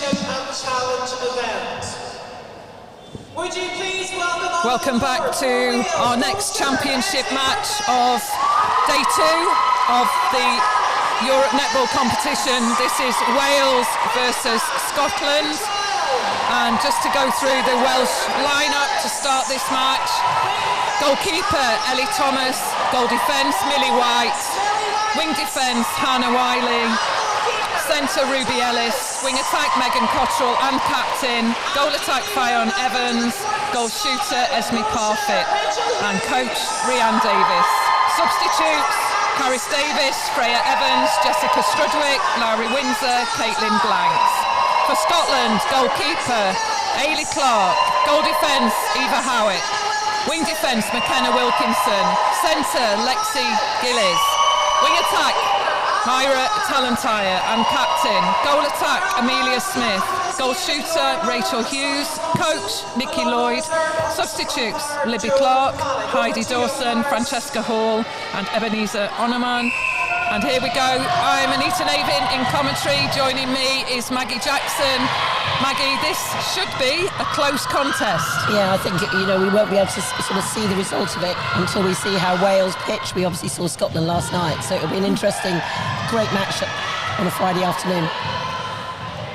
competition and challenge event. Would you please welcome back to our next championship match of day 2 of the Europe netball competition. This is Wales versus Scotland. And just to go through the Welsh lineup to start this match: goalkeeper Ellie Thomas, goal defence Millie White, wing defence Hannah Wiley, centre Ruby Ellis, wing attack Megan Cottrell and captain, goal attack Fionn Evans, goal shooter Esme Parfitt, and coach Rhiann Davis. Substitutes: Caris Davis, Freya Evans, Jessica Strudwick, Larry Windsor, Caitlin Blanks. For Scotland, goalkeeper Ailey Clark, goal defence Eva Howitt, wing defence McKenna Wilkinson, centre Lexi Gillies, wing attack Myra Talentire, and captain, goal attack Amelia Smith, goal shooter Rachel Hughes, coach Nikki Lloyd. Substitutes: Libby Clark, Heidi Dawson, Francesca Hall and Ebenezer Onaman. And here we go. I'm Anita Navin in commentary. Joining me is Maggie Jackson. Maggie, this should be a close contest. Yeah, I think, we won't be able to sort of see the result of it until we see how Wales pitch. We obviously saw Scotland last night, so it'll be an interesting, great match on a Friday afternoon.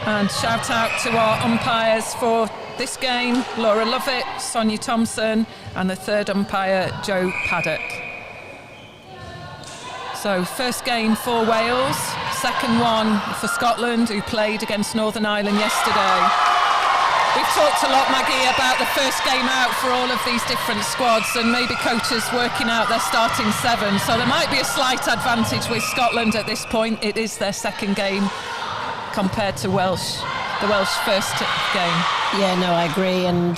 And shout out to our umpires for this game: Laura Lovett, Sonia Thompson, and the third umpire, Joe Paddock. So first game for Wales, second one for Scotland, who played against Northern Ireland yesterday. We've talked a lot, Maggie, about the first game out for all of these different squads and maybe coaches working out their starting 7. So there might be a slight advantage with Scotland at this point. It is their second game compared to the Welsh first game. Yeah, no, I agree. And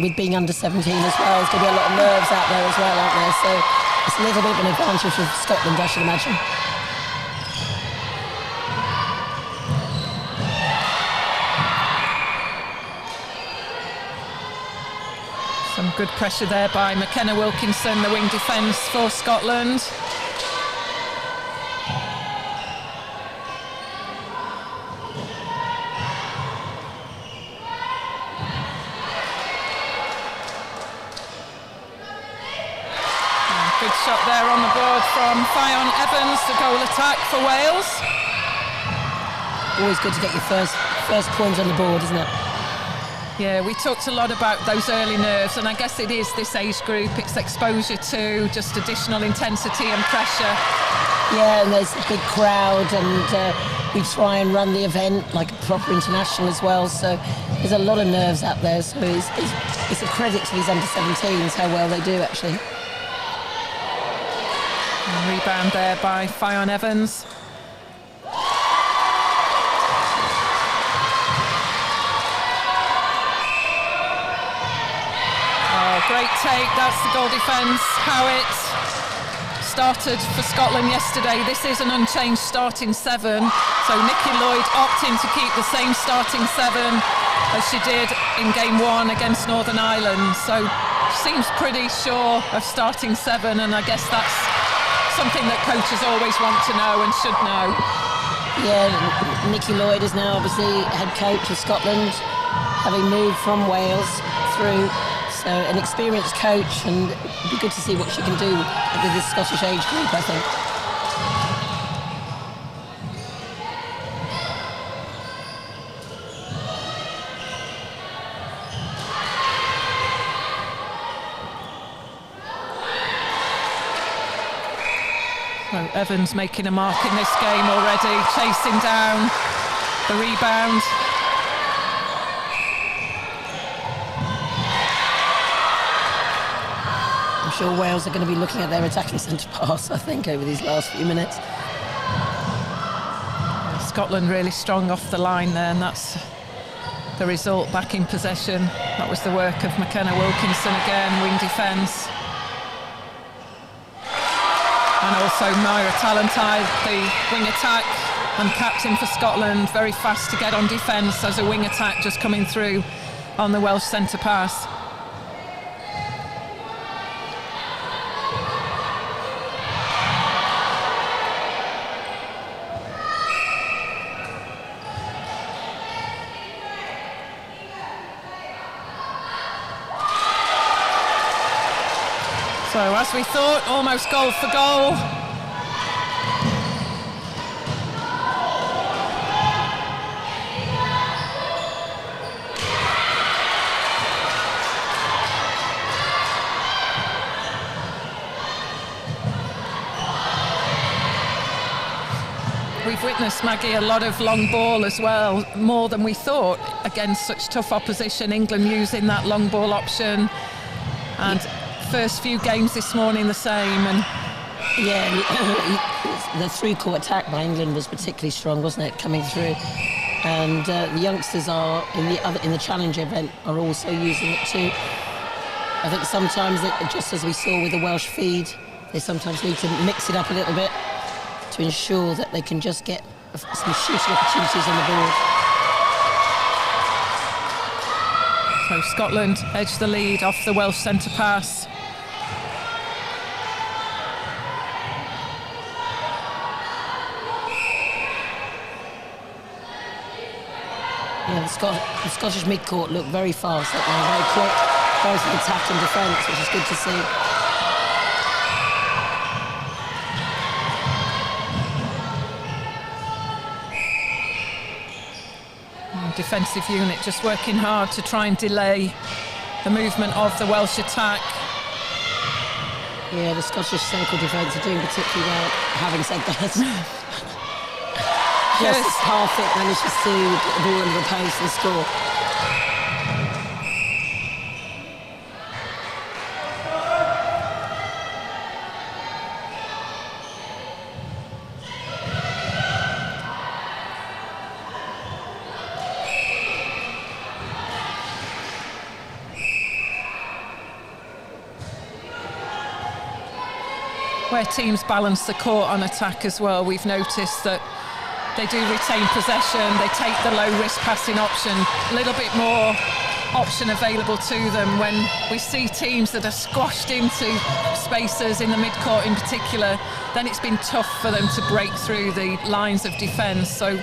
with being under 17 as well, there's going to be a lot of nerves out there as well, aren't there? So it's a little bit of an advantage for Scotland, I should imagine. Some good pressure there by McKenna Wilkinson, the wing defence for Scotland. Good shot there on the board from Fionn Evans, the goal attack for Wales. Always good to get your first point on the board, isn't it? Yeah, we talked a lot about those early nerves, and I guess it is this age group. It's exposure to just additional intensity and pressure. Yeah, and there's a big crowd, and we try and run the event like a proper international as well. So there's a lot of nerves out there. So it's a credit to these under 17s how well they do actually. And rebound there by Fionn Evans. Great take, that's the goal defence. Howitt started for Scotland yesterday. This is an unchanged starting 7. So Nikki Lloyd opting to keep the same starting 7 as she did in game 1 against Northern Ireland. So seems pretty sure of starting 7, and I guess that's something that coaches always want to know and should know. Yeah, Nikki Lloyd is now obviously head coach of Scotland, having moved from Wales through. So an experienced coach, and it'd be good to see what she can do with this Scottish age group, I think. So Evans making a mark in this game already, chasing down the rebound. I'm sure Wales are going to be looking at their attacking centre pass, I think, over these last few minutes. Scotland really strong off the line there, and that's the result, back in possession. That was the work of McKenna Wilkinson again, wing defence. And also Myra Talentire, the wing attack and captain for Scotland, very fast to get on defence as a wing attack just coming through on the Welsh centre pass. So as we thought, almost goal for goal. We've witnessed, Maggie, a lot of long ball as well, more than we thought against such tough opposition. England using that long ball option, and first few games this morning the same. And the through-court attack by England was particularly strong, wasn't it, coming through? And the youngsters are in the challenge event are also using it too. I think sometimes, just as we saw with the Welsh feed, they sometimes need to mix it up a little bit to ensure that they can just get some shooting opportunities on the board. So Scotland edge the lead off the Welsh centre pass. Yeah, the Scottish mid-court look very fast, very quick, both in attack and defence, which is good to see. Defensive unit just working hard to try and delay the movement of the Welsh attack. Yeah, the Scottish circle defence are doing particularly well. Having said that, just as Parfitt manages to get the ball under the post and score. Where teams balance the court on attack as well, we've noticed that they do retain possession, they take the low-risk passing option, a little bit more option available to them. When we see teams that are squashed into spaces in the mid-court in particular, then it's been tough for them to break through the lines of defence. So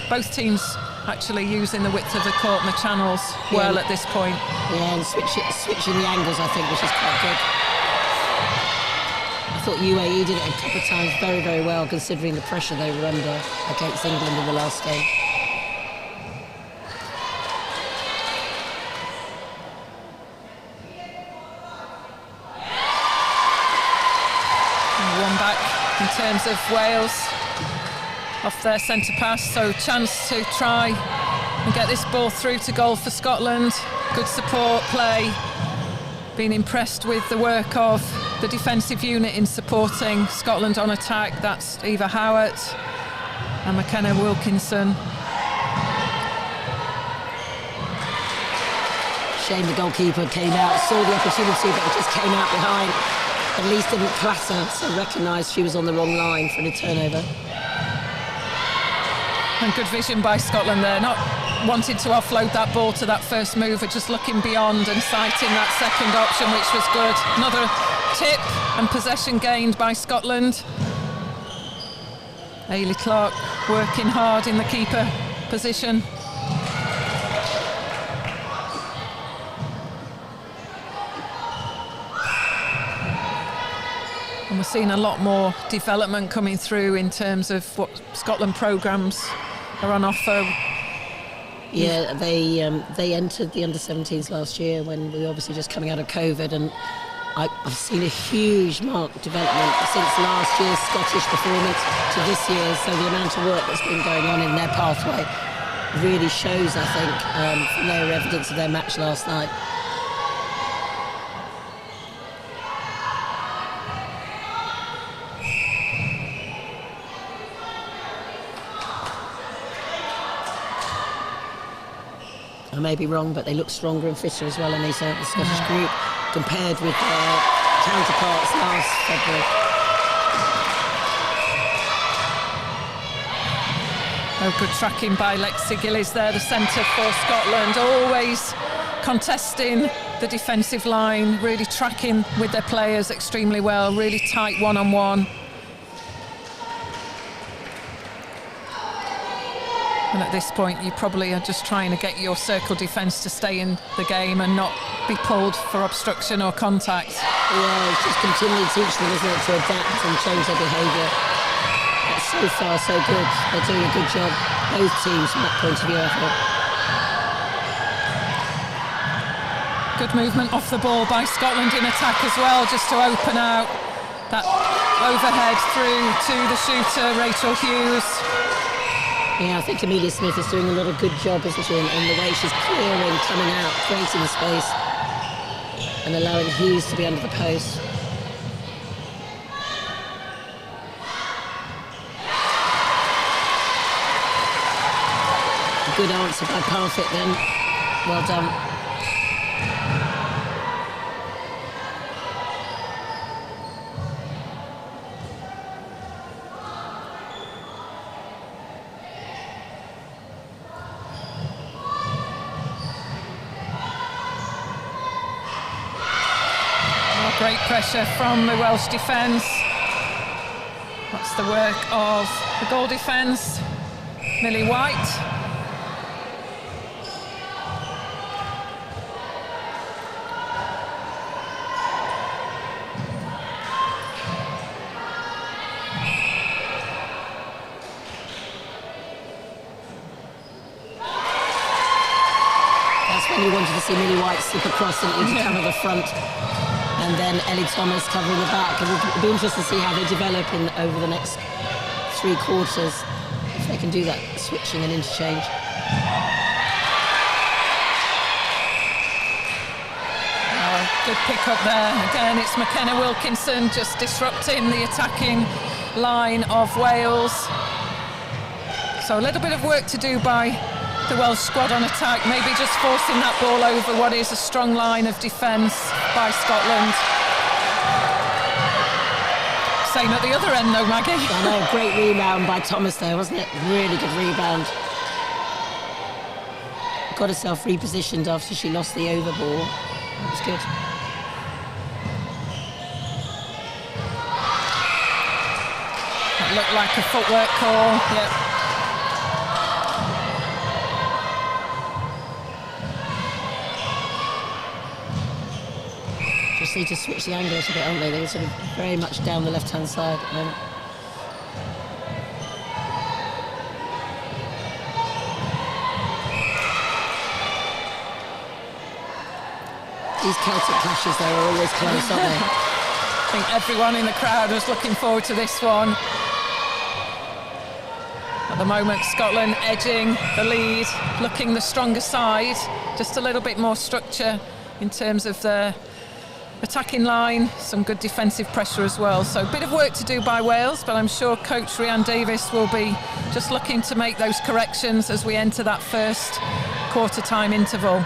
both teams actually using the width of the court and the channels well at this point. Yeah, and switching the angles, I think, which is quite good. I thought UAE did it a couple of times very, very well, considering the pressure they were under against England in the last game. And one back in terms of Wales off their centre pass, so chance to try and get this ball through to goal for Scotland. Good support play. Been impressed with the work of the defensive unit in supporting Scotland on attack. That's Eva Howard and McKenna Wilkinson. Shame the goalkeeper came out, saw the opportunity, but just came out behind. At least didn't clatter, so recognised she was on the wrong line for a turnover. And good vision by Scotland there, not wanting to offload that ball to that first mover, just looking beyond and sighting that second option, which was good. Another tip and possession gained by Scotland. Ailey Clark working hard in the keeper position. And we're seeing a lot more development coming through in terms of what Scotland programmes are on offer. Yeah, they entered the under-17s last year when we were obviously just coming out of COVID, and I've seen a huge marked development since last year's Scottish performance to this year. So the amount of work that's been going on in their pathway really shows, I think, from their evidence of their match last night. I may be wrong, but they look stronger and fitter as well in the Scottish group compared with their counterparts last February. Oh, good tracking by Lexi Gillies there, the centre for Scotland, always contesting the defensive line, really tracking with their players extremely well, really tight one-on-one. And at this point, you probably are just trying to get your circle defence to stay in the game and not be pulled for obstruction or contact. Yeah, it's just continually teaching them, isn't it, to adapt and change their behaviour. But so far, so good. They're doing a good job, both teams, from that point of view, I thought. Good movement off the ball by Scotland in attack as well, just to open out that overhead through to the shooter, Rachel Hughes. Yeah, I think Amelia Smith is doing a lot of good job, isn't she, in the way she's clearing, coming out, creating the space and allowing Hughes to be under the post. A good answer by Parfitt then. Well done. Great pressure from the Welsh defence. That's the work of the goal defence, Millie White. That's when you wanted to see Millie White slip across and to cover the front. And then Ellie Thomas covering the back. And it'll be interesting to see how they develop over the next 3 quarters, if they can do that switching and interchange. Good pick up there. Again, it's McKenna Wilkinson just disrupting the attacking line of Wales. So a little bit of work to do by the Welsh squad on attack, maybe just forcing that ball over what is a strong line of defence by Scotland. Same at the other end though, Maggie. I know, great rebound by Thomas there, wasn't it? Really good rebound. Got herself repositioned after she lost the over ball. That was good. That looked like a footwork call, yep. Need to switch the angle a bit, aren't they? They're sort of very much down the left-hand side at the moment. These Celtic clashes, though, are always close, aren't they? I think everyone in the crowd was looking forward to this one. At the moment, Scotland edging the lead, looking the stronger side. Just a little bit more structure in terms of the attacking line, some good defensive pressure as well. So a bit of work to do by Wales, but I'm sure Coach Rhian Davies will be just looking to make those corrections as we enter that first quarter-time interval.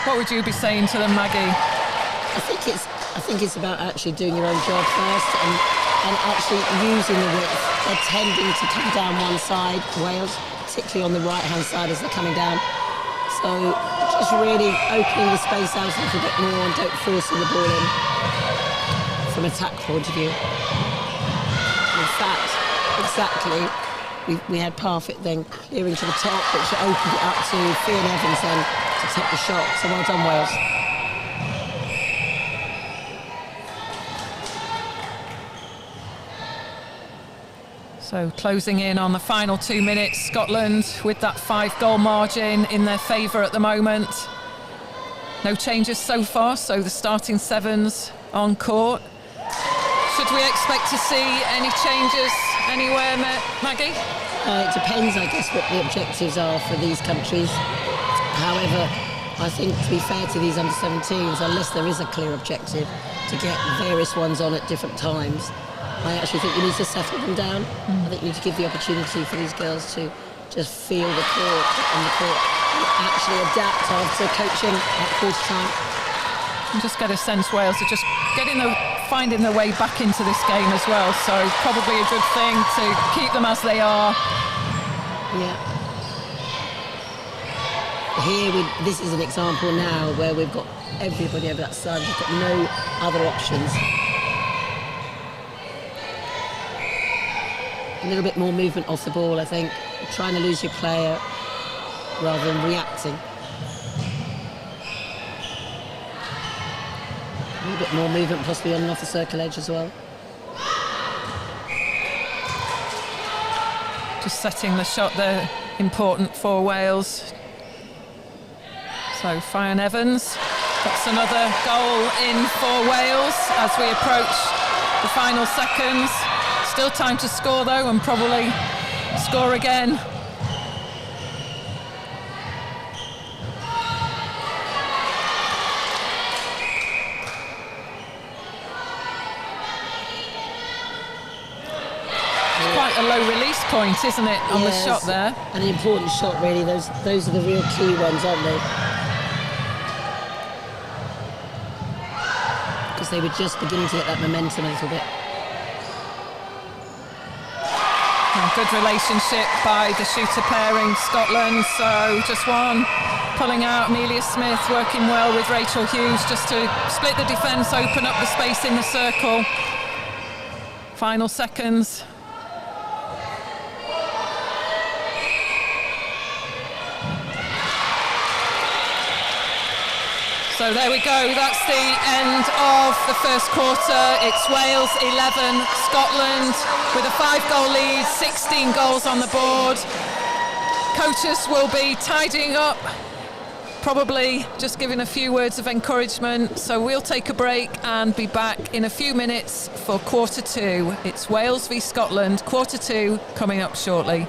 What would you be saying to them, Maggie? I think it's about actually doing your own job first and actually using the width. They're tending to come down one side, Wales, particularly on the right-hand side as they're coming down. So just really opening the space out a little bit more and don't forcing the ball in from attack point of view. In fact, exactly, we had Parfitt then clearing to the top, which opened it up to Fionn Evans then to take the shot. So well done, Wales. So closing in on the final 2 minutes, Scotland with that 5-goal margin in their favour at the moment. No changes so far, so the starting 7's on court. Should we expect to see any changes anywhere, Maggie? It depends, I guess, what the objectives are for these countries. However, I think to be fair to these under-17s, unless there is a clear objective to get various ones on at different times, I actually think you need to settle them down. I think you need to give the opportunity for these girls to just feel the court and the court and actually adapt after coaching at quarter time. And just get a sense Wales are just finding their way back into this game as well. So probably a good thing to keep them as they are. Yeah. Here, this is an example now where we've got everybody over that side. We've got no other options. A little bit more movement off the ball, I think. Trying to lose your player rather than reacting. A little bit more movement possibly on and off the circle edge as well. Just setting the shot there, important for Wales. So Fionn Evans, that's another goal in for Wales as we approach the final seconds. Still time to score though, and probably score again. Quite a low release point, isn't it, on the shot there? An important shot, really. Those are the real key ones, aren't they? Because they were just beginning to get that momentum a little bit. And good relationship by the shooter pairing, Scotland. So just one pulling out. Amelia Smith working well with Rachel Hughes just to split the defence, open up the space in the circle. Final seconds. So there we go, that's the end of the first quarter. It's Wales 11, Scotland with a 5-goal lead, 16 goals on the board. Coaches will be tidying up, probably just giving a few words of encouragement. So we'll take a break and be back in a few minutes for quarter two. It's Wales v Scotland, quarter two coming up shortly.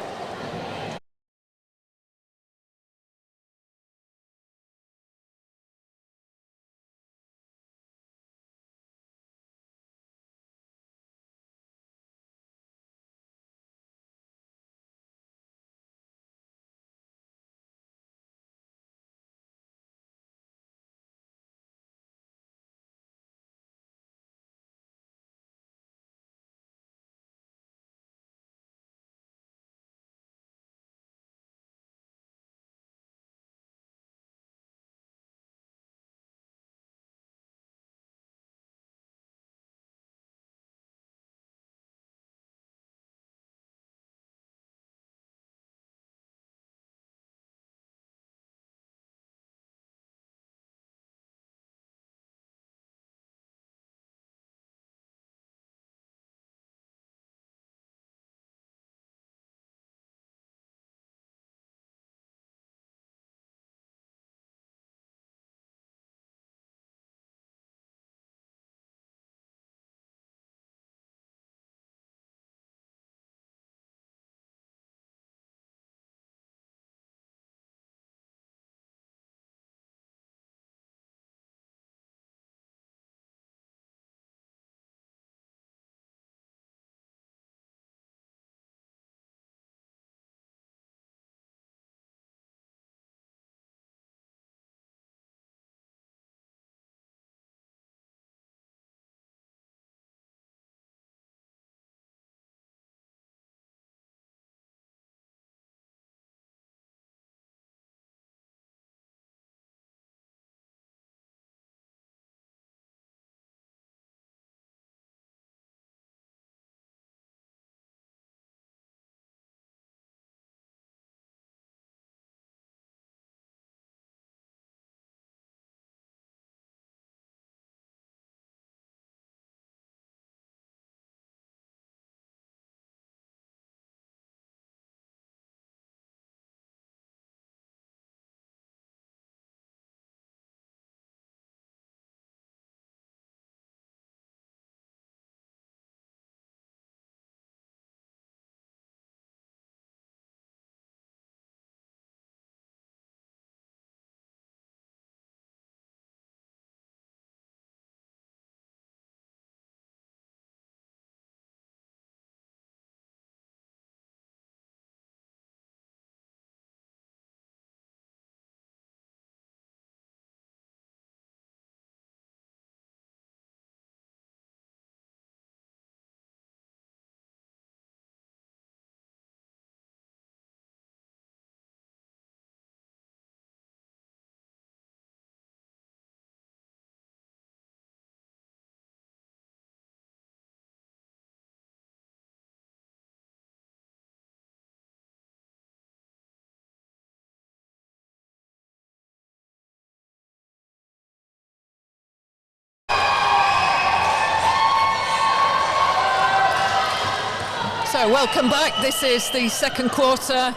So welcome back. This is the second quarter.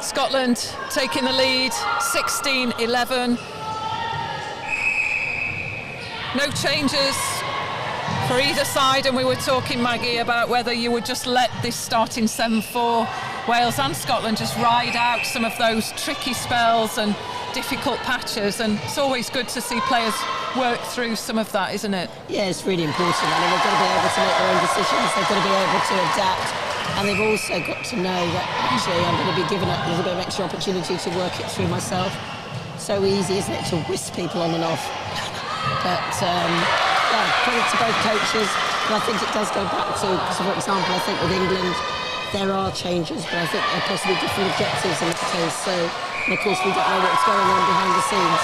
Scotland taking the lead, 16-11. No changes for either side, and we were talking, Maggie, about whether you would just let this starting 7-4 Wales and Scotland just ride out some of those tricky spells and difficult patches, and it's always good to see players work through some of that, isn't it? Yeah, it's really important. I mean, they've got to be able to make their own decisions, they've got to be able to adapt, and they've also got to know that actually I'm going to be given a little bit of extra opportunity to work it through myself. So easy, isn't it, to whisk people on and off? But yeah, credit to both coaches, but I think it does go back to, so for example, I think with England there are changes, but I think there are possibly different objectives in that case. So, and of course we don't know what's going on behind the scenes.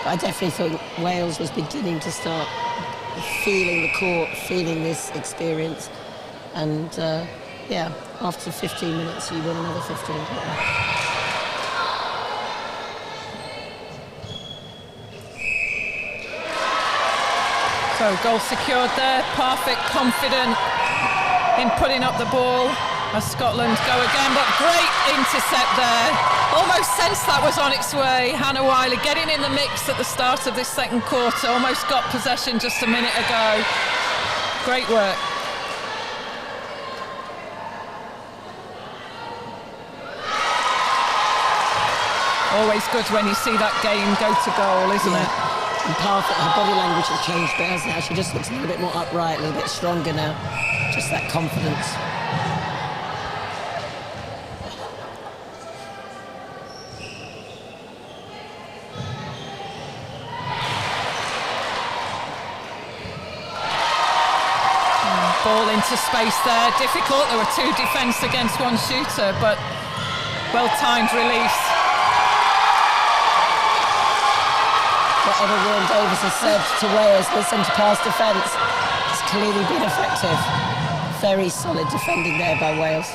I definitely thought Wales was beginning to start feeling the court, feeling this experience, and yeah, after 15 minutes you win another 15. So goal secured there, Parfitt confident in putting up the ball as Scotland go again, but great intercept there. Almost sensed that was on its way. Hannah Wiley getting in the mix at the start of this second quarter, almost got possession just a minute ago. Great work. Always good when you see that game go to goal, isn't it? And Parfitt, her body language has changed, but hasn't it? She just looks a little bit more upright, a little bit stronger now. Just that confidence. Ball into space there, difficult. There were two defence against one shooter, but well-timed release. Whatever Warren Davis has said to Wales, the centre-pass defence has clearly been effective. Very solid defending there by Wales.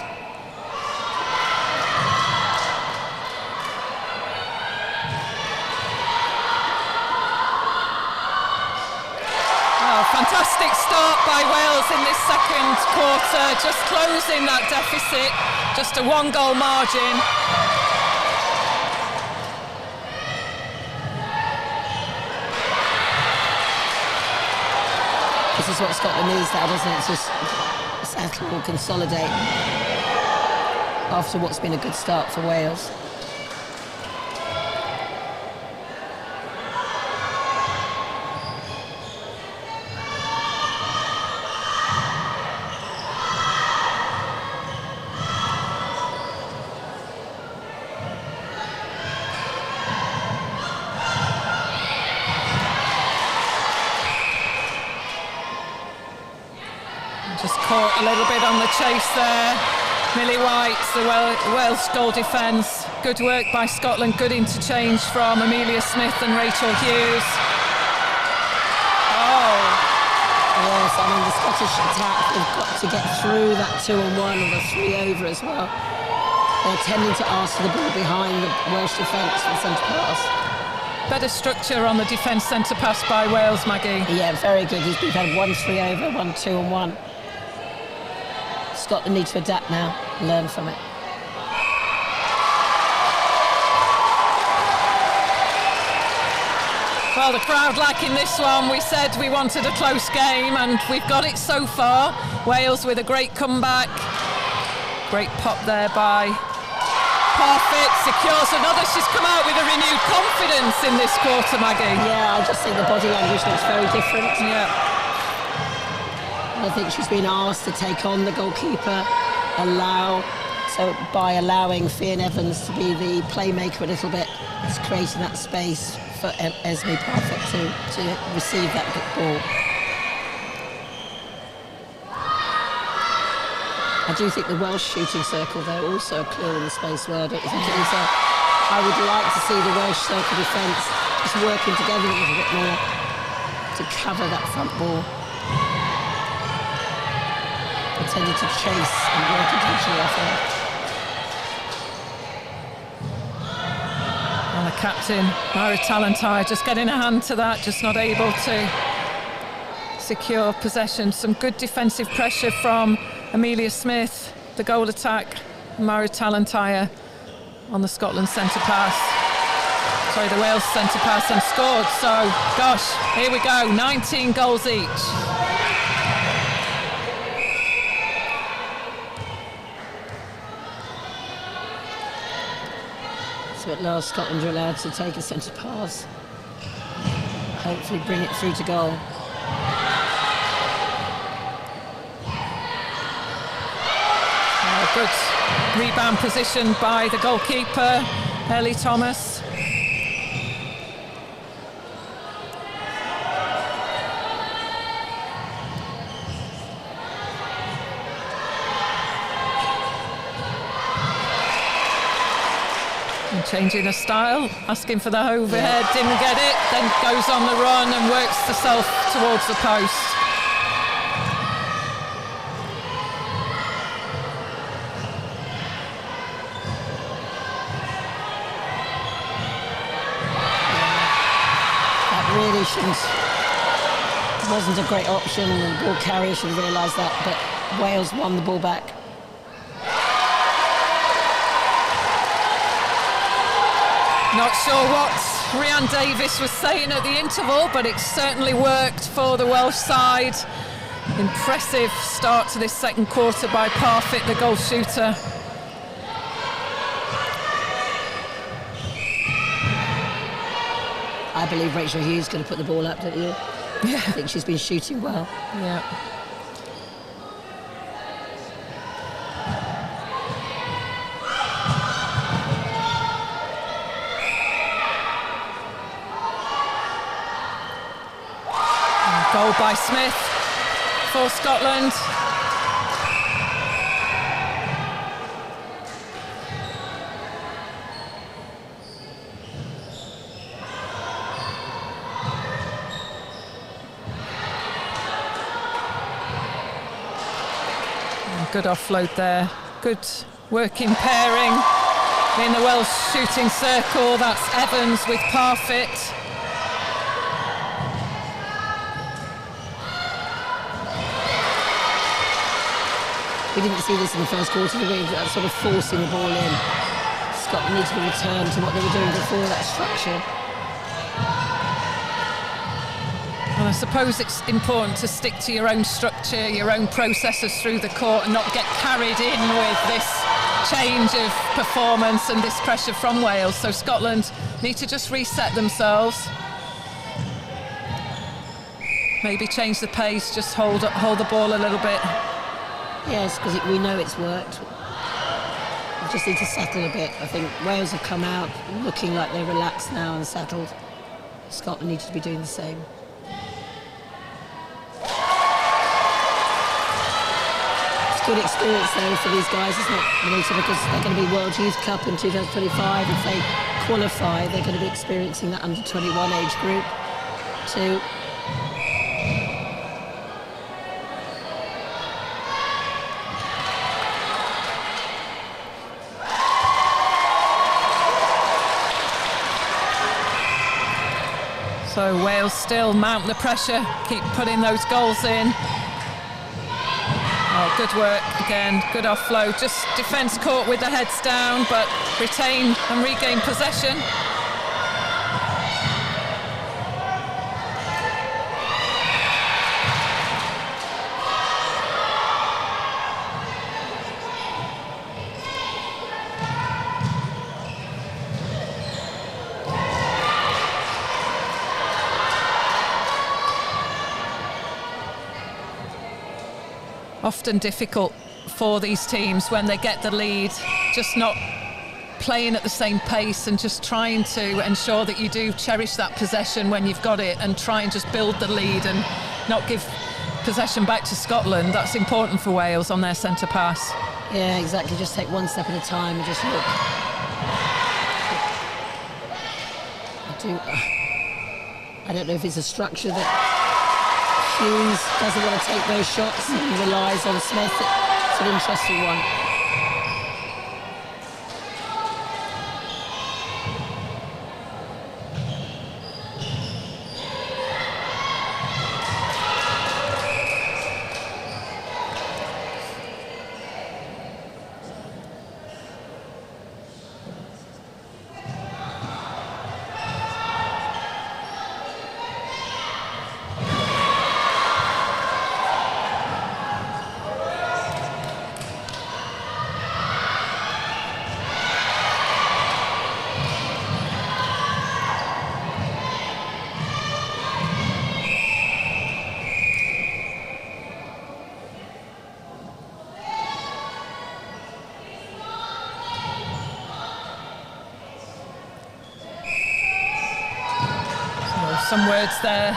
Fantastic start by Wales in this second quarter, just closing that deficit, just a one-goal margin. This is what Scotland needs now, doesn't it? It's just settle and consolidate after what's been a good start for Wales. Caught a little bit on the chase there. Millie White, the Wales goal defence. Good work by Scotland, good interchange from Amelia Smith and Rachel Hughes. Oh. Yes, I mean the Scottish attack, they've got to get through that 2-on-1 or the 3-over as well. They're tending to ask for the ball behind the Welsh defence for the centre pass. Better structure on the defence centre pass by Wales, Maggie. Yeah, very good. We've had 1 3-over, 1 2-on-1. Scotland need to adapt now, learn from it. Well, the crowd liking this one. We said we wanted a close game, and we've got it so far. Wales with a great comeback. Great pop there by Parfitt, secures another. She's come out with a renewed confidence in this quarter, Maggie. Yeah, I just think the body language looks very different. Yeah. I think she's been asked to take on the goalkeeper, by allowing Fionn Evans to be the playmaker a little bit, it's creating that space for Esme Parfitt to receive that ball. I do think the Welsh shooting circle, they're also clear in the space well, don't you think it is? I would like to see the Welsh circle defence just working together a little bit more to cover that front ball. Intended to chase and work intentionally off her. Well, a captain, Mara Talantai, just getting a hand to that, just not able to secure possession. Some good defensive pressure from Amelia Smith, the goal attack. Mara Talantai on the Scotland centre pass. Sorry, the Wales centre pass, and scored. So, gosh, here we go, 19 goals each. So at last, Scotland are allowed to take a centre pass. Hopefully bring it through to goal. Good rebound position by the goalkeeper, Ellie Thomas. And changing the style, asking for the overhead, didn't get it, then goes on the run and works herself towards the post. Wasn't a great option, and the ball carrier should have realised that, but Wales won the ball back. Not sure what Rhian Davies was saying at the interval, but it certainly worked for the Welsh side. Impressive start to this second quarter by Parfitt, the goal shooter. I believe Rachel Hughes is going to put the ball up, don't you? Yeah. I think she's been shooting well. Yeah. Goal by Smith for Scotland. Good offload there. Good working pairing in the Welsh shooting circle. That's Evans with Parfitt. We didn't see this in the first quarter, did we? That sort of forcing the ball in. Scotland need to return to what they were doing before, that structure. And I suppose it's important to stick to your own structure, your own processes through the court, and not get carried in with this change of performance and this pressure from Wales. So Scotland need to just reset themselves. Maybe change the pace, just hold the ball a little bit. Yes, because we know it's worked. We just need to settle a bit. I think Wales have come out looking like they're relaxed now and settled. Scotland needs to be doing the same. Good experience though for these guys, isn't it, Marita, because they're going to be World Youth Cup in 2025. If they qualify, they're going to be experiencing that under 21 age group too. So Wales still mount the pressure, keep putting those goals in. Oh, good work again, good offload. Just defence caught with the heads down, but retain and regain possession. Often difficult for these teams when they get the lead, just not playing at the same pace and just trying to ensure that you do cherish that possession when you've got it and try and just build the lead and not give possession back to Scotland. That's important for Wales on their centre pass. Yeah, exactly. Just take one step at a time and just look. I don't know if it's a structure that Hughes doesn't want to take those shots and relies on Smith. It's an interesting one. some words there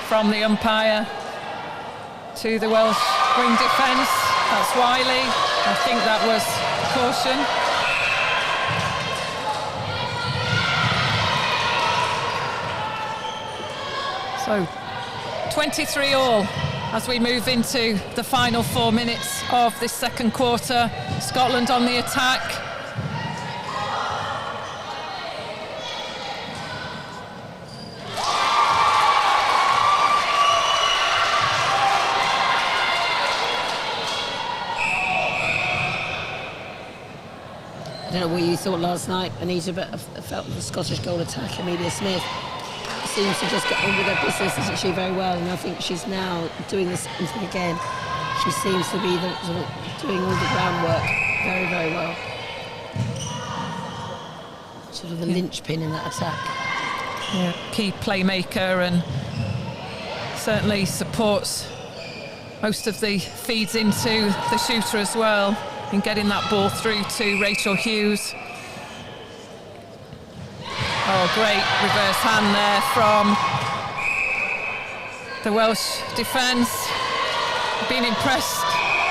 from the umpire to the Welsh wing defence. That's Wiley. I think that was caution. So 23-all as we move into the final 4 minutes of this second quarter. Scotland on the attack. I don't know what you thought last night, Anita, but I felt the Scottish goal attack, Amelia Smith, seems to just get on with her business, doesn't she, very well, and I think she's now doing this again. She seems to be doing all the groundwork very, very well. Sort of the linchpin in that attack. Yeah, key playmaker, and certainly supports most of the feeds into the shooter as well, in getting that ball through to Rachel Hughes. Oh, great reverse hand there from the Welsh defence. Been impressed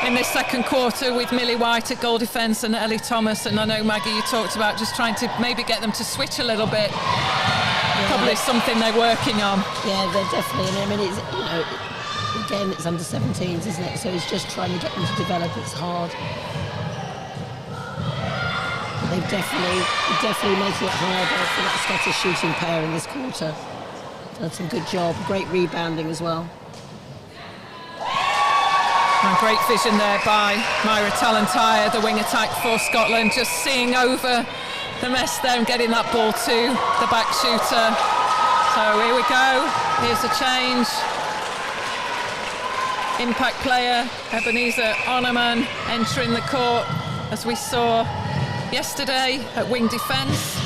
in this second quarter with Millie White at goal defence and Ellie Thomas, and I know, Maggie, you talked about just trying to maybe get them to switch a little bit. Yeah, probably something they're working on. Yeah, they're definitely, and I mean, it's, you know, again, it's under 17s, isn't it? So it's just trying to get them to develop. It's hard. They're definitely making it harder for that Scottish shooting pair in this quarter. Done some good job, great rebounding as well. And great vision there by Myra Talentire, the wing attack for Scotland, just seeing over the mess there and getting that ball to the back shooter. So here we go, here's a change. Impact player Ebenezer Onaman entering the court, as we saw yesterday at wing defence.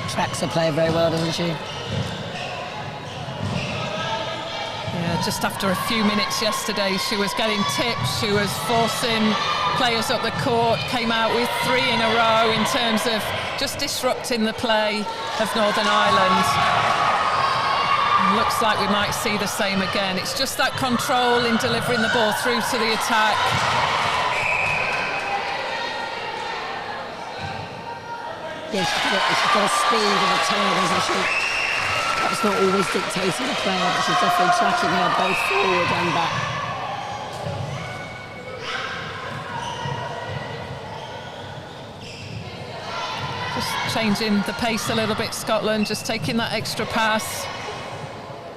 Tracks her player very well, doesn't she? Yeah, just after a few minutes yesterday, she was getting tips, she was forcing players up the court, came out with 3 in a row in terms of just disrupting the play of Northern Ireland. And looks like we might see the same again. It's just that control in delivering the ball through to the attack. Yeah, she's got a speed and a turn, hasn't she? That's not always dictating the player, but she's definitely tracking her both forward and back. Just changing the pace a little bit, Scotland, just taking that extra pass,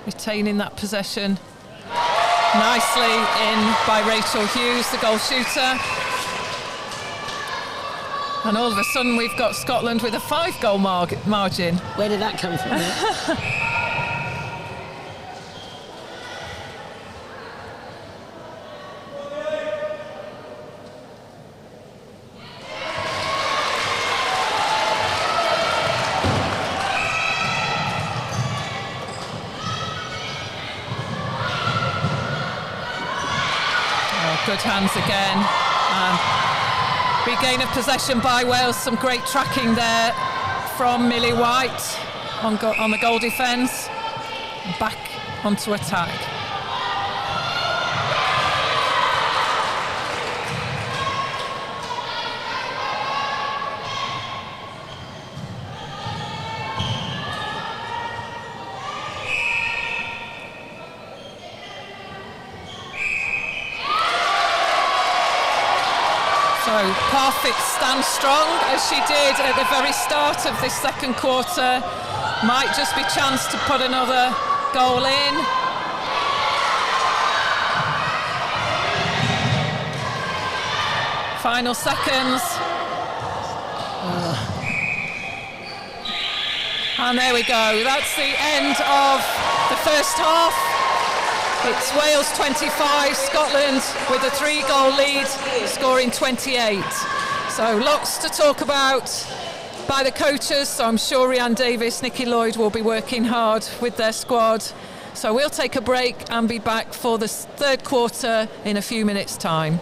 retaining that possession. Nicely in by Rachel Hughes, the goal shooter. And all of a sudden we've got Scotland with a 5-goal margin. Where did that come from? Good hands again. Regain of possession by Wales. Some great tracking there from Millie White on the goal defence. Back onto attack. So Parfitt stands strong as she did at the very start of this second quarter. Might just be chance to put another goal in. Final seconds. And there we go. That's the end of the first half. It's Wales 25, Scotland with a 3-goal lead, scoring 28. So lots to talk about by the coaches, so I'm sure Rhiann Davis, Nikki Lloyd will be working hard with their squad. So we'll take a break and be back for the third quarter in a few minutes' time.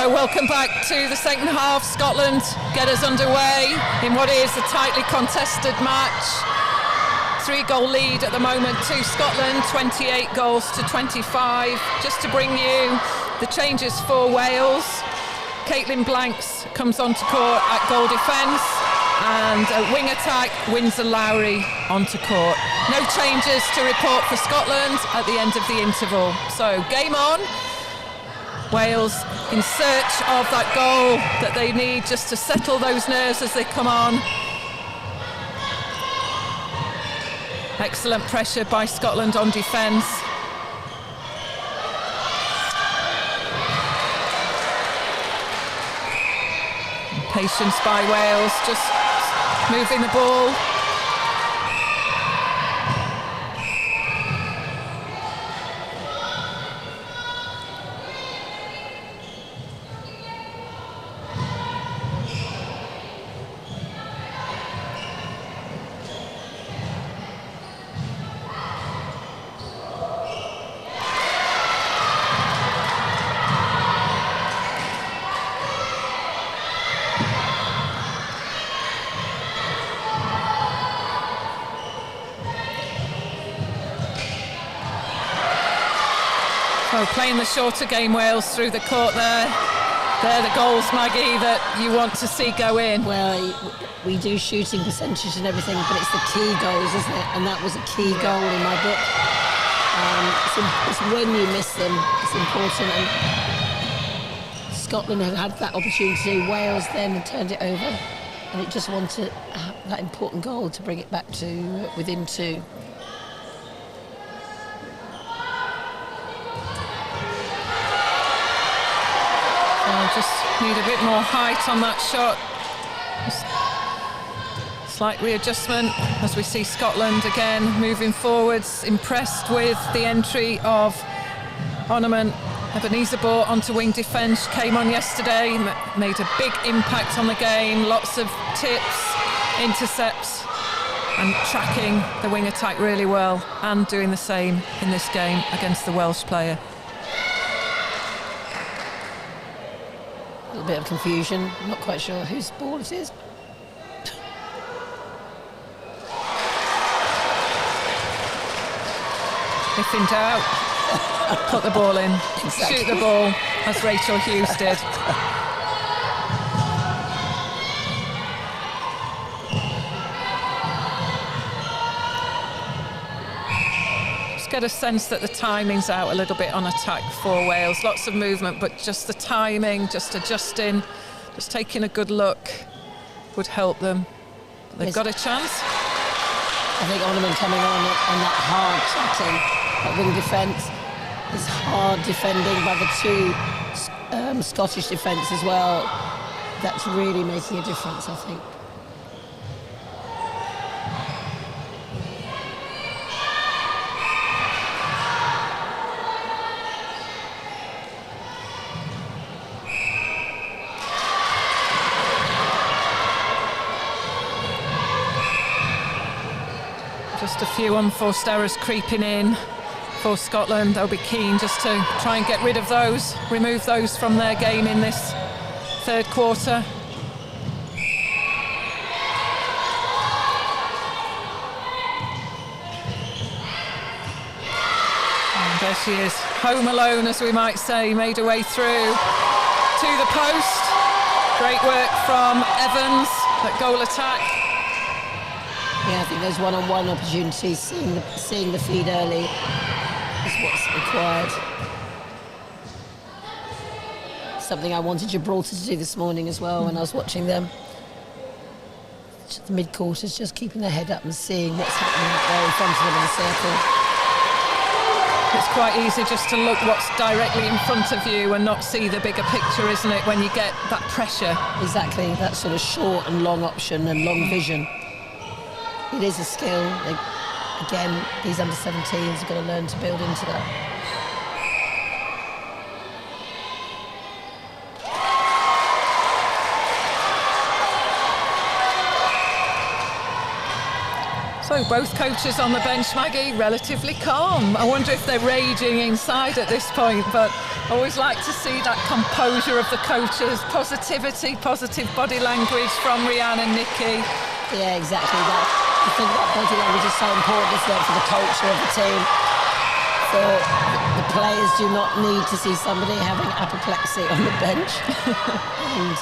So welcome back to the second half. Scotland get us underway in what is a tightly contested match. 3-goal lead at the moment to Scotland, 28 goals to 25. Just to bring you the changes for Wales. Caitlin Blanks comes onto court at goal defence, and a wing attack, Windsor Lowry onto court. No changes to report for Scotland at the end of the interval. So game on. Wales in search of that goal that they need just to settle those nerves as they come on. Excellent pressure by Scotland on defence. Patience by Wales, just moving the ball. So playing the shorter game, Wales, through the court there. They're the goals, Maggie, that you want to see go in. Well, we do shooting percentage and everything, but it's the key goals, isn't it? And that was a key goal in my book. It's when you miss them, it's important. And Scotland had had that opportunity. Wales then turned it over, and it just wanted that important goal to bring it back to within 2. Just need a bit more height on that shot. Slight readjustment as we see Scotland again moving forwards. Impressed with the entry of Ornament. Ebenezer Ball onto wing defence, came on yesterday, made a big impact on the game. Lots of tips, intercepts, and tracking the wing attack really well, and doing the same in this game against the Welsh player. A little bit of confusion. I'm not quite sure whose ball it is. If in doubt, put the ball in. Exactly. Shoot the ball, as Rachel Hughes did. Get a sense that the timing's out a little bit on attack for Wales. Lots of movement, but just the timing, just adjusting, just taking a good look would help them. They've got a chance. I think Ornament coming on that hard tracking, that wing defence, is hard defending by the 2 Scottish defence as well. That's really making a difference, I think. Just a few unforced errors creeping in for Scotland. They'll be keen just to try and get rid of those, remove those from their game in this third quarter. And there she is, home alone, as we might say, made her way through to the post. Great work from Evans, that goal attack. Yeah, I think those one-on-one opportunities, seeing the feed early is what's required. Something I wanted Gibraltar to do this morning as well when I was watching them. The mid-quarters, just keeping their head up and seeing what's happening out there in front of them in the circle. It's quite easy just to look what's directly in front of you and not see the bigger picture, isn't it, when you get that pressure? Exactly, that sort of short and long option and long vision. It is a skill. Again, these under-17s have got to learn to build into that. So So both coaches on the bench, Maggie, relatively calm. I wonder if they're raging inside at this point, but I always like to see that composure of the coaches, positivity, positive body language from Rhian and Nikki. Yeah, exactly that. I think that body language is so important, isn't it, for the culture of the team. For the players do not need to see somebody having apoplexy on the bench. And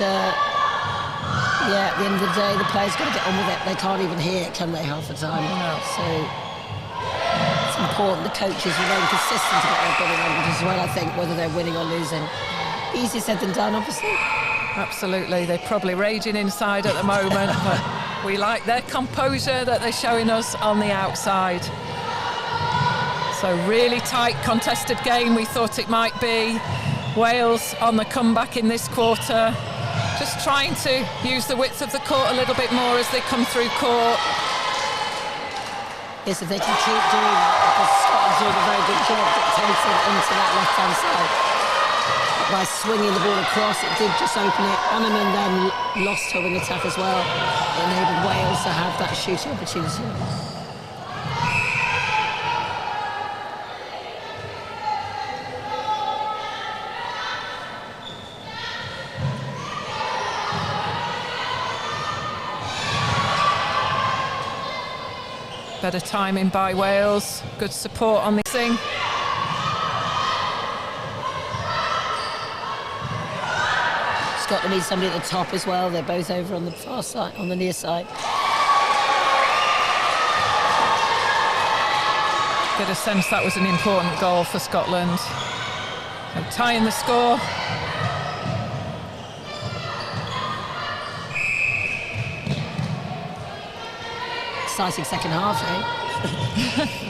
yeah, at the end of the day, the players got to get on with it. They can't even hear it, can they, half the time? No. So it's important the coaches remain consistent about their body language as well, I think, whether they're winning or losing. Easier said than done, obviously. Absolutely. They're probably raging inside at the moment, but we like their composure that they're showing us on the outside. So really tight, contested game we thought it might be. Wales on the comeback in this quarter. Just trying to use the width of the court a little bit more as they come through court. Yes, if they can keep doing that, because Scotland's doing a very good job dictating into that left-hand side. By swinging the ball across, it did just open it. Onaman then lost her wing attack as well. It enabled Wales to have that shooting opportunity. Better timing by Wales. Good support on the thing. Scotland needs somebody at the top as well. They're both over on the far side, on the near side. Get a sense that was an important goal for Scotland. So tying the score. Exciting second half, eh?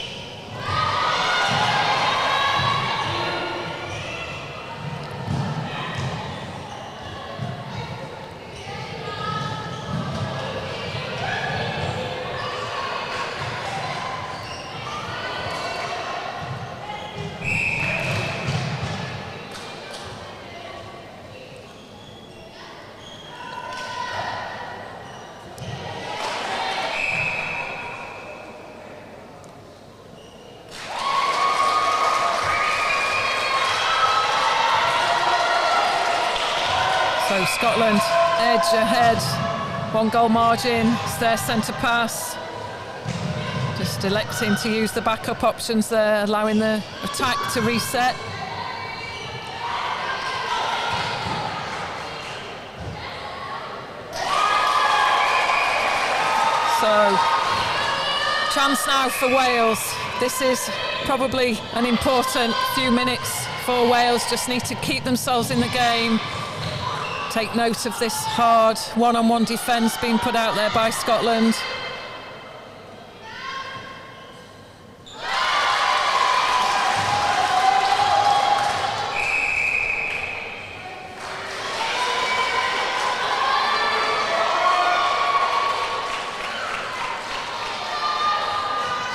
So Scotland edge ahead, 1 goal margin. It's their centre pass. Just electing to use the backup options there, allowing the attack to reset. So, chance now for Wales. This is probably an important few minutes for Wales. Just need to keep themselves in the game. Take note of this hard one-on-one defence being put out there by Scotland.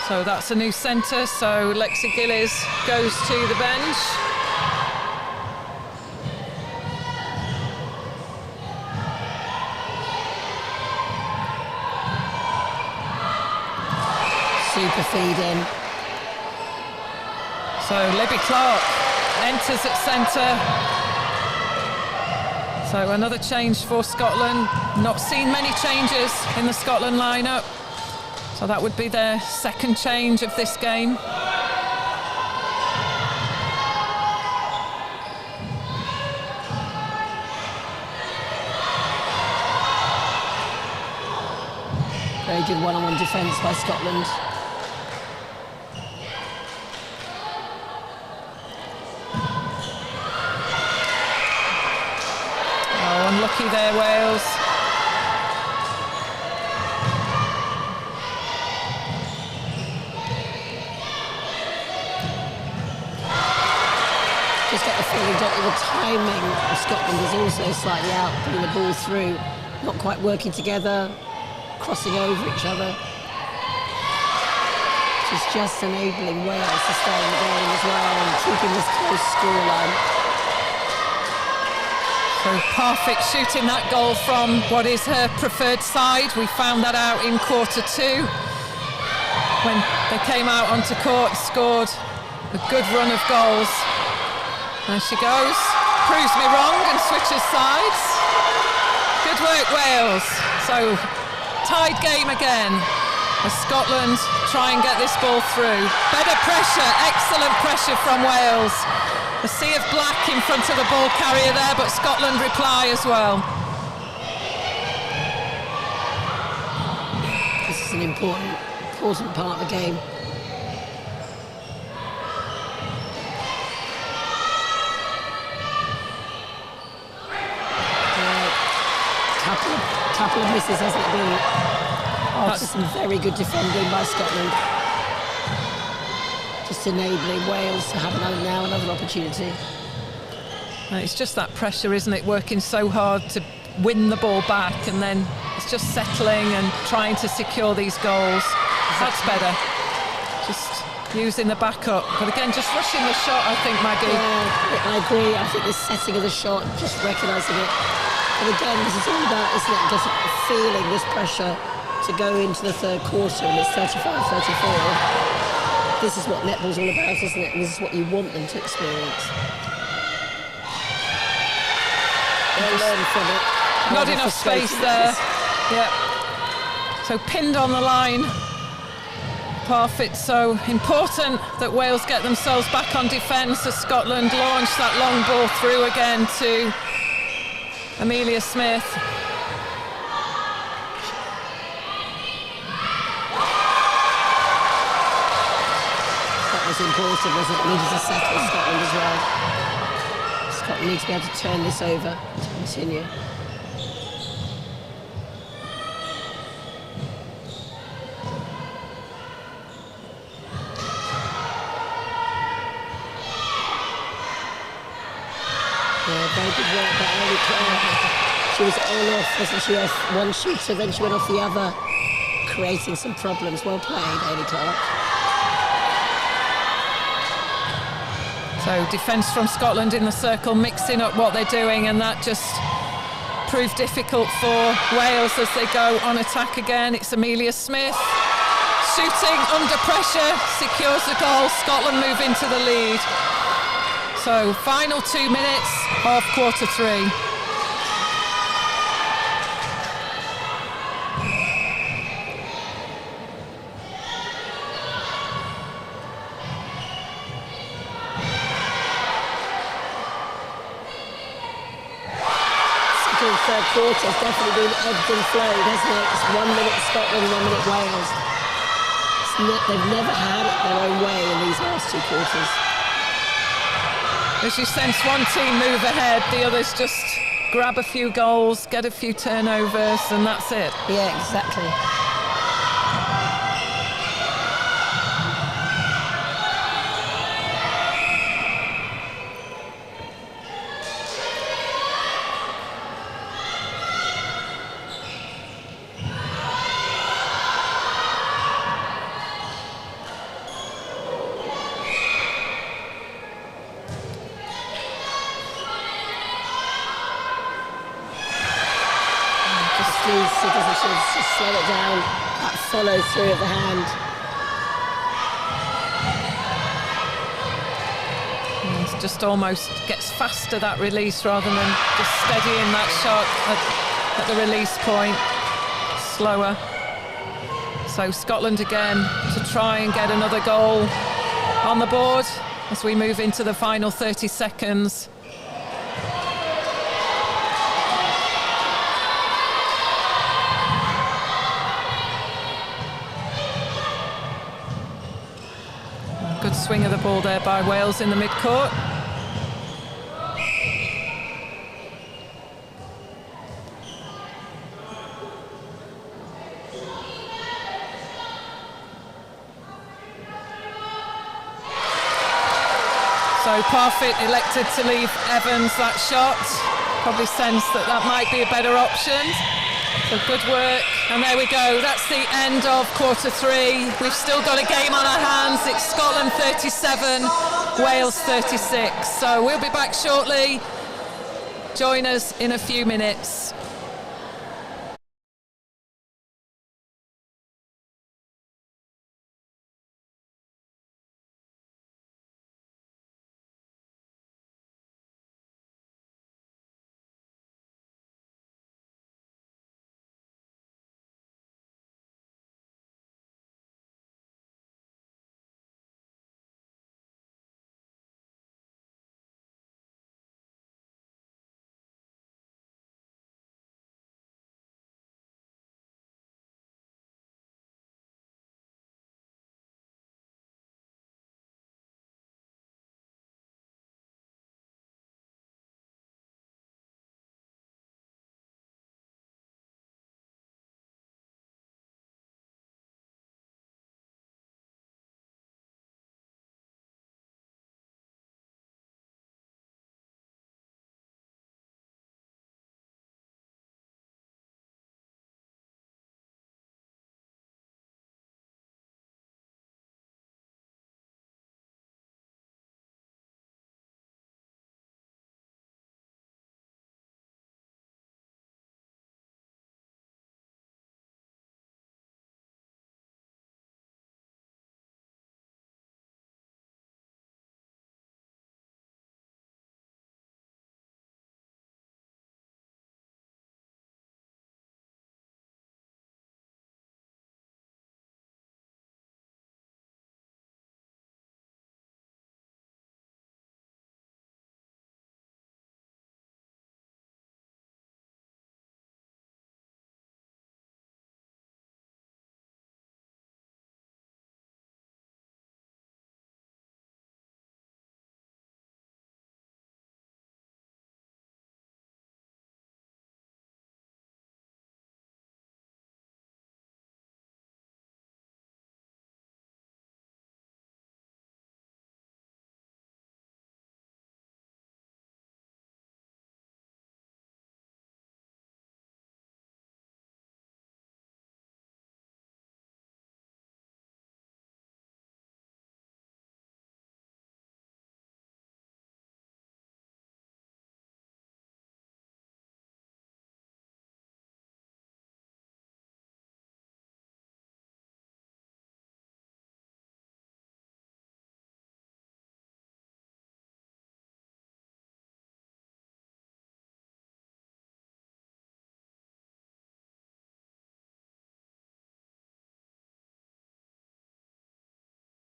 So that's a new centre, so Lexi Gillies goes to the bench. Super feed in. So Libby Clark enters at centre. So another change for Scotland. Not seen many changes in the Scotland lineup. So that would be their second change of this game. Very good one-on-one defence by Scotland. Oh, unlucky there, Wales. Just get the feeling that the timing of Scotland is also slightly out, putting the ball through, not quite working together, crossing over each other. Which is just enabling Wales to stay in the game as well and keeping this close scoreline. So perfect shooting that goal from what is her preferred side. We found that out in quarter 2. when they came out onto court, scored a good run of goals. There she goes, proves me wrong and switches sides. Good work, Wales. So, tied game again as Scotland try and get this ball through. Better pressure, excellent pressure from Wales. A sea of black in front of the ball carrier there, but Scotland reply as well. This is an important part of the game. Couple of misses, hasn't it been? That's some very good defending by Scotland. Just enabling Wales to have another opportunity. It's just that pressure, isn't it? Working so hard to win the ball back, and then it's just settling and trying to secure these goals. That's better. Just using the backup. But again, just rushing the shot, I think, Maggie. Yeah, I agree. I think the setting of the shot, just recognising it. But again, this is all about, isn't it, just feeling this pressure to go into the third quarter, and it's 35-34. This is what netball's all about, isn't it? And this is what you want them to experience. They'll learn from it. Not enough space there. Yeah. So pinned on the line. Parfitt, so important that Wales get themselves back on defence as Scotland launch that long ball through again to Amelia Smith. That was important, wasn't it? Needed to settle Scotland as well. Scotland needs to be able to turn this over to continue. Very good work by Ellie Clark. She was on off, wasn't she, off one shooter, then she went off the other, creating some problems. Well played, Ellie Clark. So defence from Scotland in the circle, mixing up what they're doing, and that just proved difficult for Wales as they go on attack again. It's Amelia Smith shooting under pressure, secures the goal. Scotland move into the lead. So, final 2 minutes of quarter three. Second and third quarter has definitely been ebbed and flowed, hasn't it? It's 1 minute Scotland, 1 minute Wales. They've never had it their own way in these last two quarters. As you sense one team move ahead, the others just grab a few goals, get a few turnovers, and that's it. Yeah, exactly. Just slow it down, that follow through of the hand. It just almost gets faster, that release, rather than just steadying that shot at the release point. Slower. So Scotland again to try and get another goal on the board as we move into the final 30 seconds. Good swing of the ball there by Wales in the mid-court. So Parfitt elected to leave Evans that shot. Probably sensed that that might be a better option. So good work, and there we go. That's the end of quarter three. We've still got a game on our hands. It's Scotland 37, Wales 36. So we'll be back shortly. Join us in a few minutes.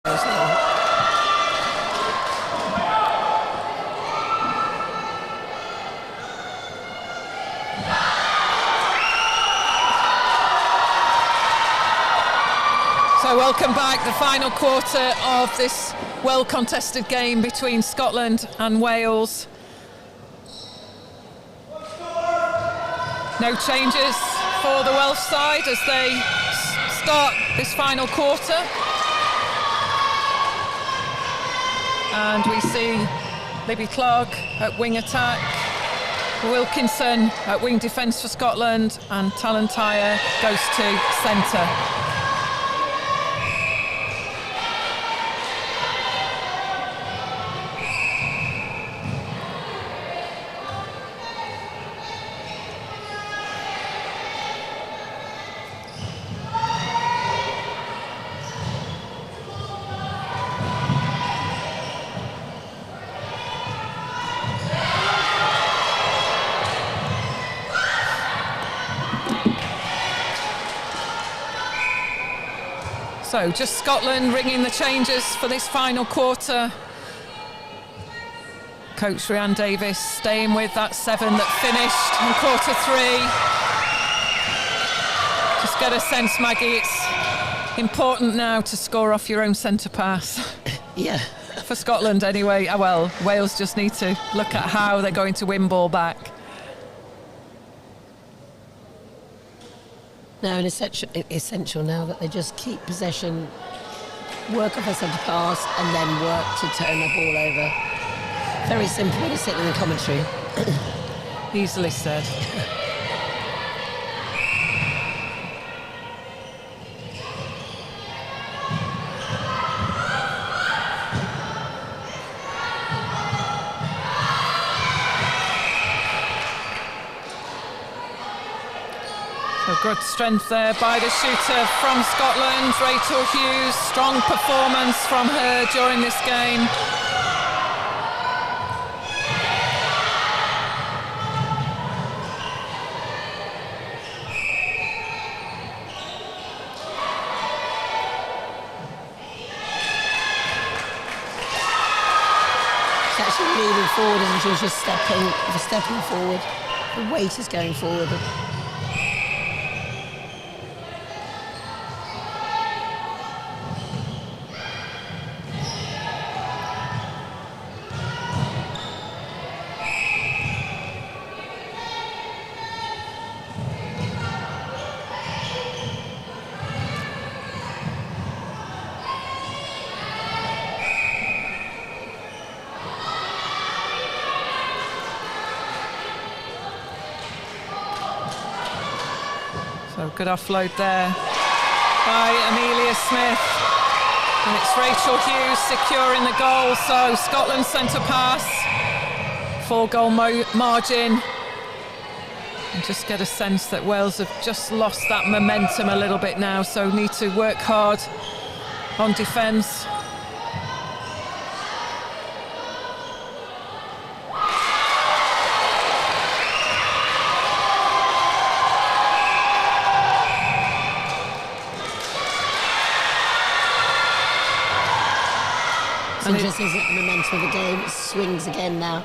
So welcome back, the final quarter of this well-contested game between Scotland and Wales. No changes for the Welsh side as they start this final quarter. And we see Libby Clark at wing attack, Wilkinson at wing defence for Scotland, and Talentire goes to centre. So just Scotland ringing the changes for this final quarter. Coach Rhiannon Davies staying with that 7 that finished in quarter 3. Just get a sense, Maggie, it's important now to score off your own centre pass. Yeah. For Scotland anyway. Well, Wales just need to look at how they're going to win ball back. No, and essential now that they just keep possession, work off a centre pass, and then work to turn the ball over. Very simple to sit in the commentary. Easily said. So good strength there by the shooter from Scotland, Rachel Hughes. Strong performance from her during this game. She's actually leaning forward and she's just stepping forward. The weight is going forward. So good offload there by Amelia Smith. And it's Rachel Hughes securing the goal. So Scotland's centre pass, 4-goal margin. And just get a sense that Wales have just lost that momentum a little bit now, so need to work hard on defence. It's interesting, isn't it, the momentum of the game? It swings again now.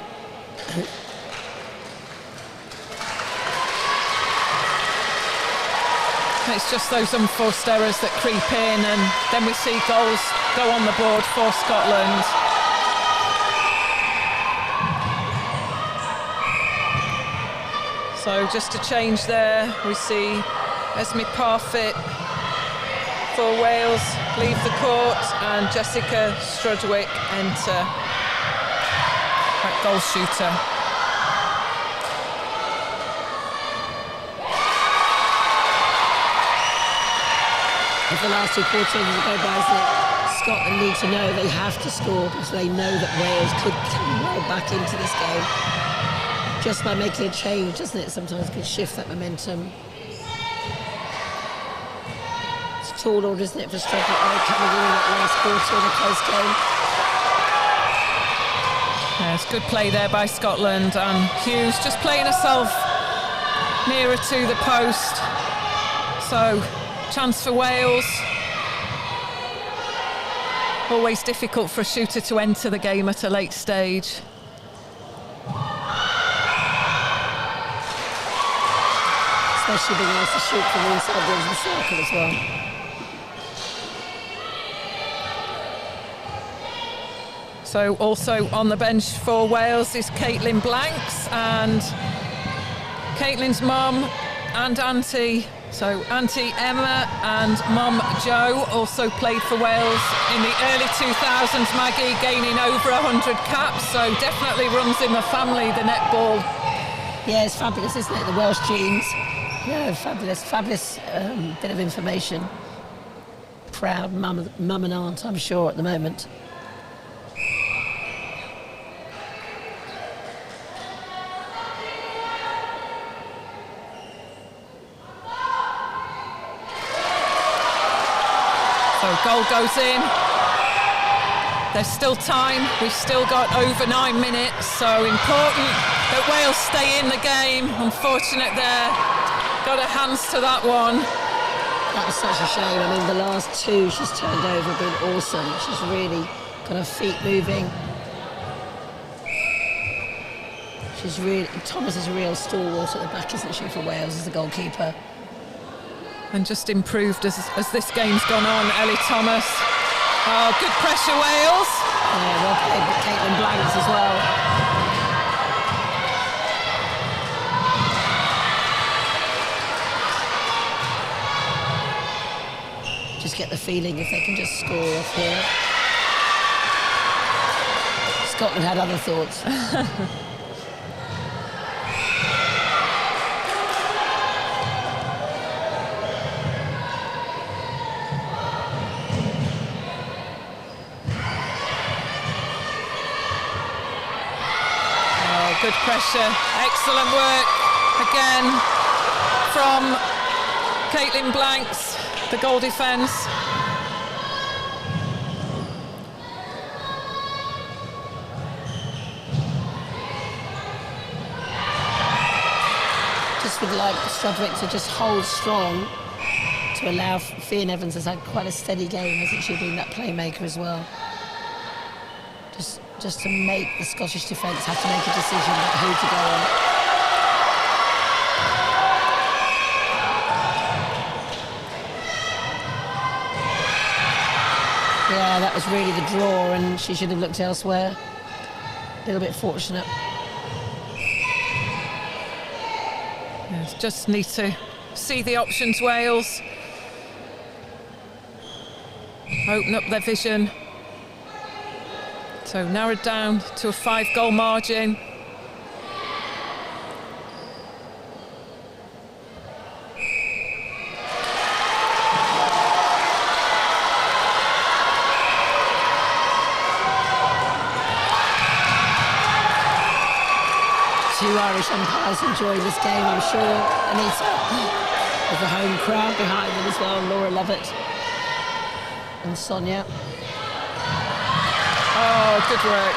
It's just those unforced errors that creep in, and then we see goals go on the board for Scotland. So just a change there, we see Esme Parfitt for Wales leave the court and Jessica Strudwick enter at goal shooter. If the last 2 quarters go by, Scotland need to know they have to score because they know that Wales could come well back into this game. Just by making a change, doesn't it? Sometimes can shift that momentum. It's a tall order, isn't it, for Strudwick coming in that last quarter in a close game. Yeah, it's good play there by Scotland, and Hughes just playing herself nearer to the post. So chance for Wales. Always difficult for a shooter to enter the game at a late stage. Especially being able to shoot from the inside the edge of the circle as well. So also on the bench for Wales is Caitlin Blanks, and Caitlin's mum and auntie, so Auntie Emma and Mum Jo, also played for Wales in the early 2000s. Maggie gaining over 100 caps, so definitely runs in the family, the netball. Yeah, it's fabulous, isn't it? The Welsh genes. Yeah, fabulous bit of information. Proud mum and aunt, I'm sure, at the moment. So goal goes in. There's still time. We've still got over 9 minutes, so important that Wales stay in the game. Unfortunate there. Got her hands to that one. That was such a shame. I mean, the last two she's turned over have been awesome. She's really got her feet moving. Thomas is a real stalwart at the back, isn't she, for Wales as a goalkeeper? And just improved as this game's gone on. Ellie Thomas. Oh, good pressure, Wales. Yeah, well played with Caitlin Blanks as well. Just get the feeling if they can just score off here. Scotland had other thoughts. Good pressure, excellent work again from Caitlin Blanks, the goal defence. Just would like Strudwick to just hold strong to allow Fionn Evans has had quite a steady game, hasn't she, being that playmaker as well. Just to make the Scottish defence have to make a decision about who to go on. Yeah, that was really the draw, and she should have looked elsewhere. A little bit fortunate. Yes, just need to see the options, Wales. Open up their vision. So narrowed down to a 5-goal margin. Two Irish umpires enjoying this game, I'm sure. Anita, with the home crowd behind them as well, Laura Lovett and Sonia. Oh, good work.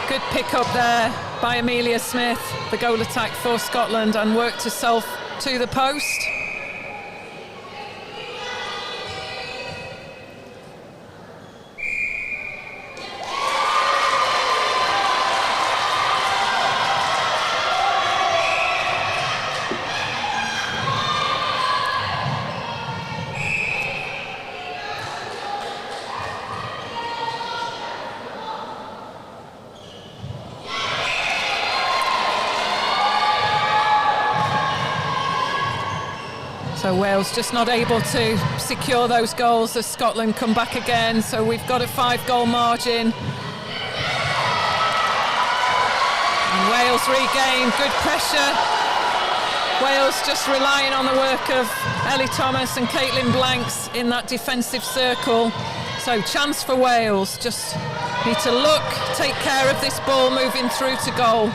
Good pick up there by Amelia Smith, the goal attack for Scotland, and worked herself to the post. So Wales just not able to secure those goals as Scotland come back again. So we've got a 5-goal margin. And Wales regain, good pressure. Wales just relying on the work of Ellie Thomas and Caitlin Blanks in that defensive circle. So chance for Wales, just need to look, take care of this ball moving through to goal.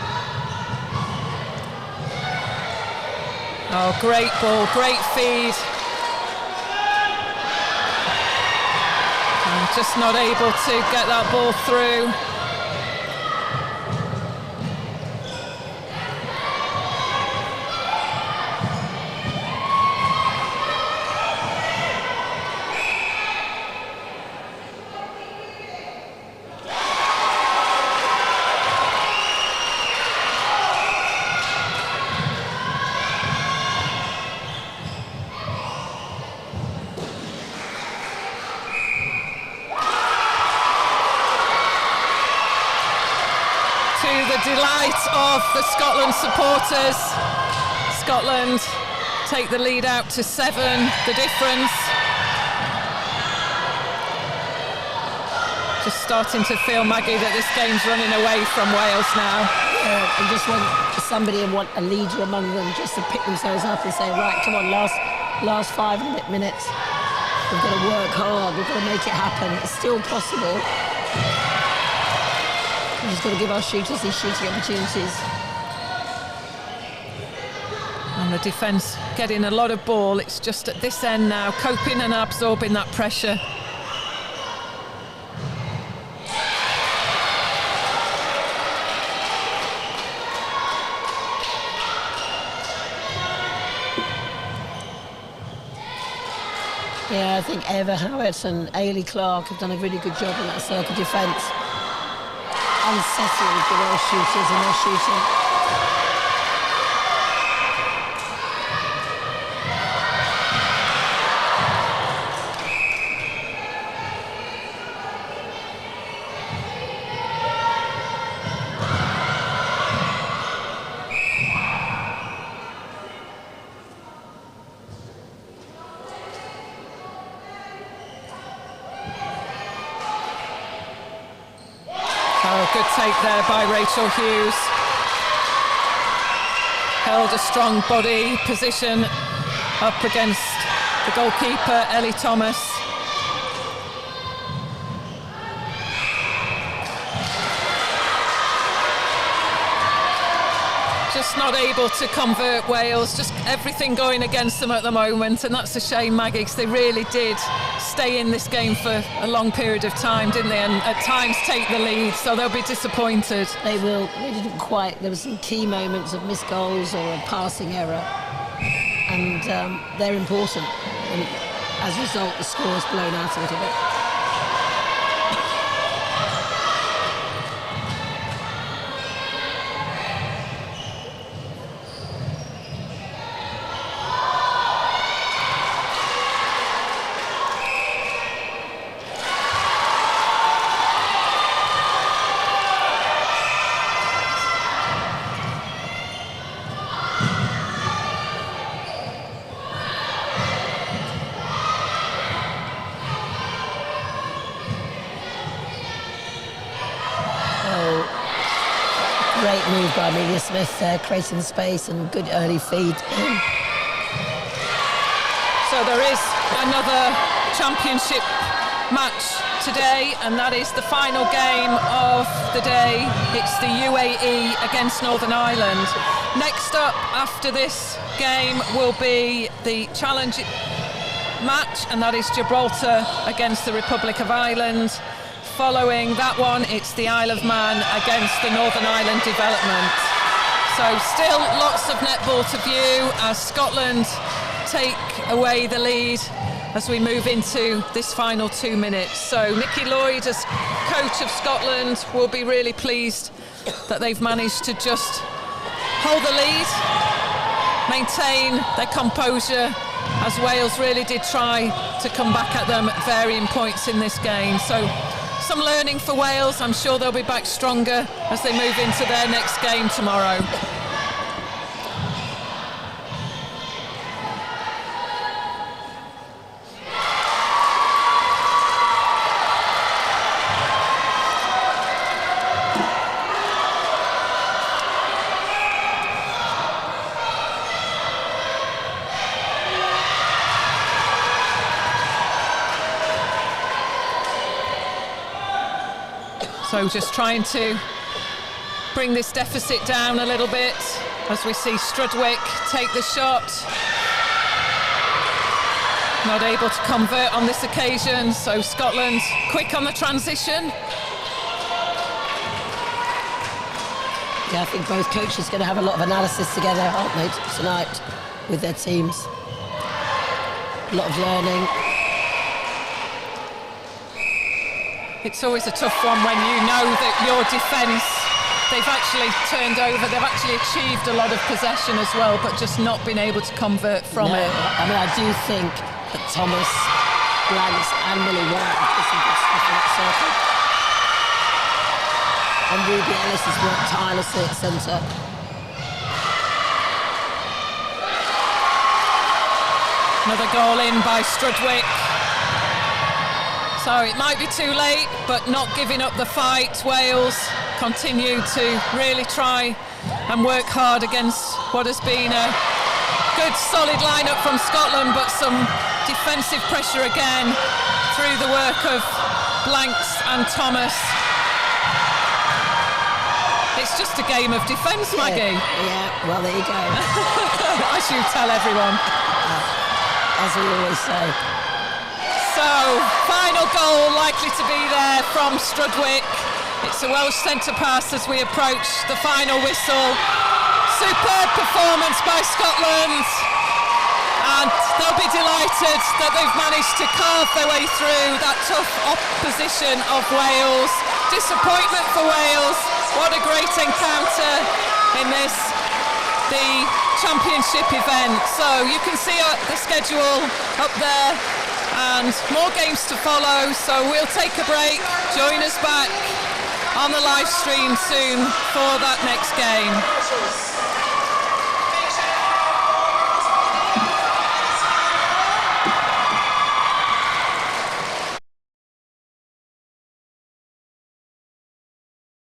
Oh, great ball, great feed. And just not able to get that ball through. the delight of the Scotland supporters. Scotland take the lead out to 7, the difference. Just starting to feel, Maggie, that this game's running away from Wales now. And just want somebody and want a leader among them just to pick themselves up and say, right, come on, last 5 minutes. We've got to work hard. We've got to make it happen. It's still possible. We've just got to give our shooters these shooting opportunities. And the defence getting a lot of ball. It's just at this end now, coping and absorbing that pressure. Yeah, I think Eva Howard and Ailey Clark have done a really good job in that circle defence. Unsettled the Welsh shooters and their shooting. Good take there by Rachel Hughes. Held a strong body position up against the goalkeeper, Ellie Thomas. Just not able to convert Wales, just everything going against them at the moment, and that's a shame, Maggie, because they really did stay in this game for a long period of time, didn't they, and at times take the lead, so they'll be disappointed. They will. They didn't quite. There were some key moments of missed goals or a passing error, and they're important, and as a result the score is blown out a little bit. Great move by Amelia Smith there, creating space and good early feed. So there is another championship match today, and that is the final game of the day. It's the UAE against Northern Ireland. Next up after this game will be the challenge match, and that is Gibraltar against the Republic of Ireland. Following that one, it's the Isle of Man against the Northern Ireland Development. So still lots of netball to view as Scotland take away the lead as we move into this final 2 minutes. So Nikki Lloyd, as coach of Scotland, will be really pleased that they've managed to just hold the lead, maintain their composure, as Wales really did try to come back at them at varying points in this game. So some learning for Wales. I'm sure they'll be back stronger as they move into their next game tomorrow. So just trying to bring this deficit down a little bit as we see Strudwick take the shot. Not able to convert on this occasion, so Scotland quick on the transition. Yeah, I think both coaches are going to have a lot of analysis together, aren't they, tonight with their teams. A lot of learning. It's always a tough one when you know that your defence, they've actually turned over, they've actually achieved a lot of possession as well, but just not been able to convert from it. I mean, I do think that Thomas, Blanks and Millie White have put some good stuff in that circle. and Ruby Ellis has worked tirelessly at centre. Another goal in by Strudwick. So it might be too late, but not giving up the fight. Wales continue to really try and work hard against what has been a good solid lineup from Scotland, but some defensive pressure again through the work of Blanks and Thomas. It's just a game of defence, Maggie. Yeah, well, there you go. As you tell everyone. As we always say. So, final goal likely to be there from Strudwick. It's a Welsh centre pass as we approach the final whistle. Superb performance by Scotland. And they'll be delighted that they've managed to carve their way through that tough opposition of Wales. Disappointment for Wales. What a great encounter in this, the championship event. So you can see the schedule up there and more games to follow. So we'll take a break. Join us back on the live stream soon for that next game.